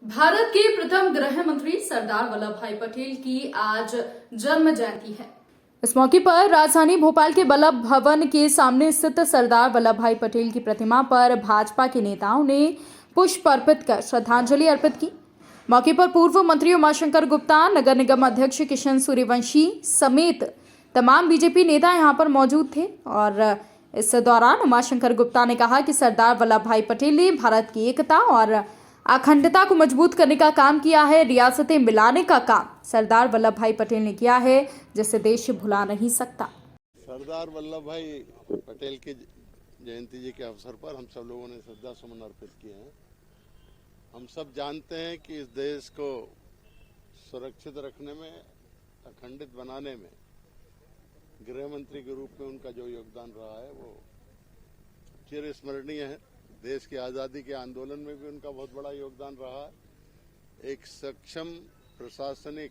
भारत के प्रथम गृह मंत्री सरदार वल्लभ भाई पटेल की आज जन्म जयंती है। इस मौके पर राजधानी भोपाल के वल्लभ भवन के सामने स्थित सरदार वल्लभ भाई पटेल की प्रतिमा पर भाजपा के नेताओं ने पुष्प अर्पित कर श्रद्धांजलि अर्पित की। मौके पर पूर्व मंत्री उमाशंकर गुप्ता, नगर निगम अध्यक्ष किशन सूर्यवंशी समेत तमाम बीजेपी नेता यहां पर मौजूद थे और इस दौरान उमाशंकर गुप्ता ने कहा कि सरदार वल्लभ भाई पटेल ने भारत की एकता और अखंडता को मजबूत करने का काम किया है। रियासतें मिलाने का काम सरदार वल्लभ भाई पटेल ने किया है, जिसे देश भुला नहीं सकता। सरदार वल्लभ भाई पटेल की जयंती जी के अवसर पर हम सब लोगों ने श्रद्धा सुमन अर्पित किए हैं। हम सब जानते हैं कि इस देश को सुरक्षित रखने में, अखंडित बनाने में गृह मंत्री के रूप में उनका जो योगदान रहा है वो चिरस्मरणीय है। देश की आज़ादी के आंदोलन में भी उनका बहुत बड़ा योगदान रहा है। एक सक्षम प्रशासनिक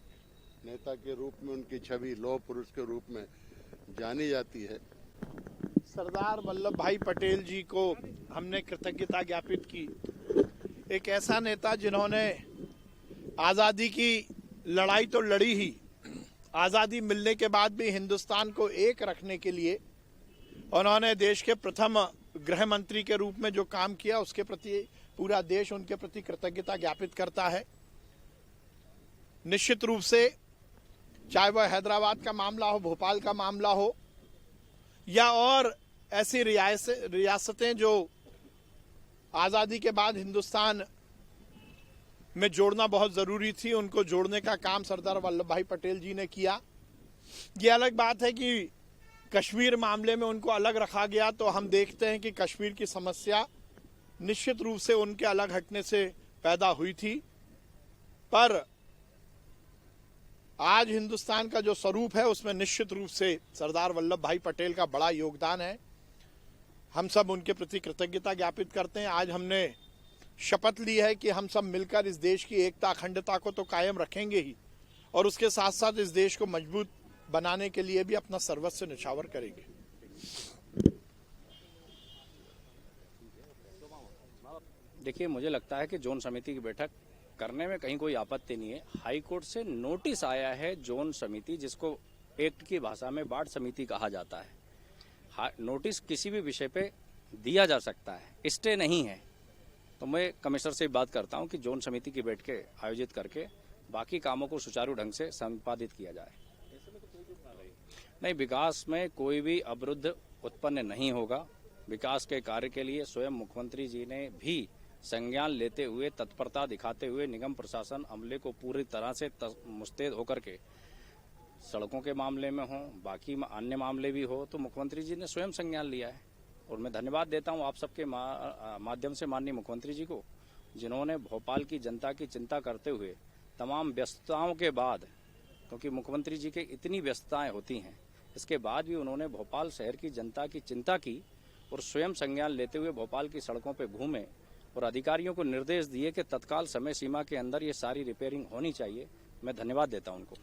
नेता के रूप में उनकी छवि लौह पुरुष के रूप में जानी जाती है। सरदार वल्लभ भाई पटेल जी को हमने कृतज्ञता ज्ञापित की। एक ऐसा नेता जिन्होंने आज़ादी की लड़ाई तो लड़ी ही, आज़ादी मिलने के बाद भी हिंदुस्तान को एक रखने के लिए उन्होंने देश के प्रथम गृह मंत्री के रूप में जो काम किया, उसके प्रति पूरा देश उनके प्रति कृतज्ञता ज्ञापित करता है। निश्चित रूप से चाहे वह हैदराबाद का मामला हो, भोपाल का मामला हो या और ऐसी रियासतें जो आज़ादी के बाद हिंदुस्तान में जोड़ना बहुत ज़रूरी थी, उनको जोड़ने का काम सरदार वल्लभ भाई पटेल जी ने किया। ये अलग बात है कि कश्मीर मामले में उनको अलग रखा गया, तो हम देखते हैं कि कश्मीर की समस्या निश्चित रूप से उनके अलग हटने से पैदा हुई थी। पर आज हिंदुस्तान का जो स्वरूप है उसमें निश्चित रूप से सरदार वल्लभ भाई पटेल का बड़ा योगदान है। हम सब उनके प्रति कृतज्ञता ज्ञापित करते हैं। आज हमने शपथ ली है कि हम सब मिलकर इस देश की एकता, अखंडता को तो कायम रखेंगे ही और उसके साथ साथ इस देश को मजबूत बनाने के लिए भी अपना सर्वस्व न्यौछावर करेंगे। देखिए, मुझे लगता है कि जोन समिति की बैठक करने में कहीं कोई आपत्ति नहीं है। हाई कोर्ट से नोटिस आया है जोन समिति, जिसको एक्ट की भाषा में वार्ड समिति कहा जाता है। नोटिस किसी भी विषय पे दिया जा सकता है, स्टे नहीं है। तो मैं कमिश्नर से बात करता हूं कि जोन समिति की बैठकें आयोजित करके बाकी कामों को सुचारू ढंग से संपादित किया जाए। नहीं, विकास में कोई भी अवरुद्ध उत्पन्न नहीं होगा। विकास के कार्य के लिए स्वयं मुख्यमंत्री जी ने भी संज्ञान लेते हुए, तत्परता दिखाते हुए निगम प्रशासन अमले को पूरी तरह से मुस्तैद होकर के सड़कों के मामले में हो, बाकी अन्य मामले भी हो, तो मुख्यमंत्री जी ने स्वयं संज्ञान लिया है। और मैं धन्यवाद देता हूं आप सबके माध्यम से माननीय मुख्यमंत्री जी को, जिन्होंने भोपाल की जनता की चिंता करते हुए तमाम व्यस्तताओं के बाद, क्योंकि मुख्यमंत्री जी के इतनी व्यस्तताएं होती हैं, इसके बाद भी उन्होंने भोपाल शहर की जनता की चिंता की और स्वयं संज्ञान लेते हुए भोपाल की सड़कों पर घूमे और अधिकारियों को निर्देश दिए कि तत्काल समय सीमा के अंदर ये सारी रिपेयरिंग होनी चाहिए। मैं धन्यवाद देता हूं उनको।